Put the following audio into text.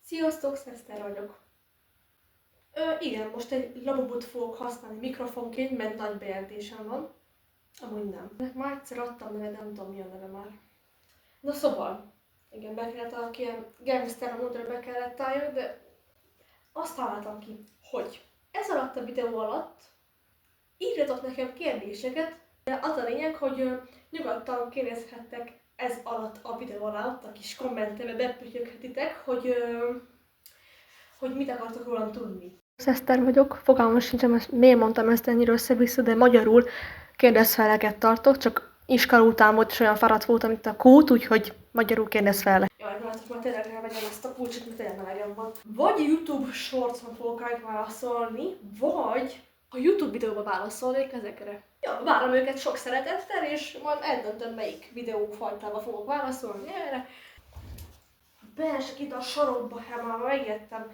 Sziasztok, Szeszter vagyok. Igen, most egy Lavabot fogok használni mikrofonként, mert nagy bejelentésem van. Amúgy nem. Már egyszer adtam nevet, nem tudom mi a neve már. Na szóval, igen, be kellett a ilyen gangster módra be kellett állni, de azt találtam ki, hogy ez alatt a videó alatt írjatok nekem kérdéseket, de az a lényeg, hogy nyugodtan kérdezhettek ez alatt a videó alatt, a kis kommentembe bepütyöghetitek, hogy mit akartok rólam tudni. Szeszter vagyok, fogalmam sincsen, miért mondtam ezt ennyire össze-vissza, de magyarul kérdezfeleket tartok, csak iskola után volt, és olyan fáradt voltam itt a kút, úgyhogy magyarul kérdezfele. Jaj, látok, már tényleg elvegyem ezt a pulcsit, mert tényleg melegem van. Vagy YouTube Shorts-on fogok rájuk válaszolni, vagy a YouTube videóba válaszolnék ezekre. Ja, várom őket sok szeretettel, és majd eldöntöm, melyik videófajtába fogok válaszolni erre. Beesek ide a sarokba, hát már megijedtem.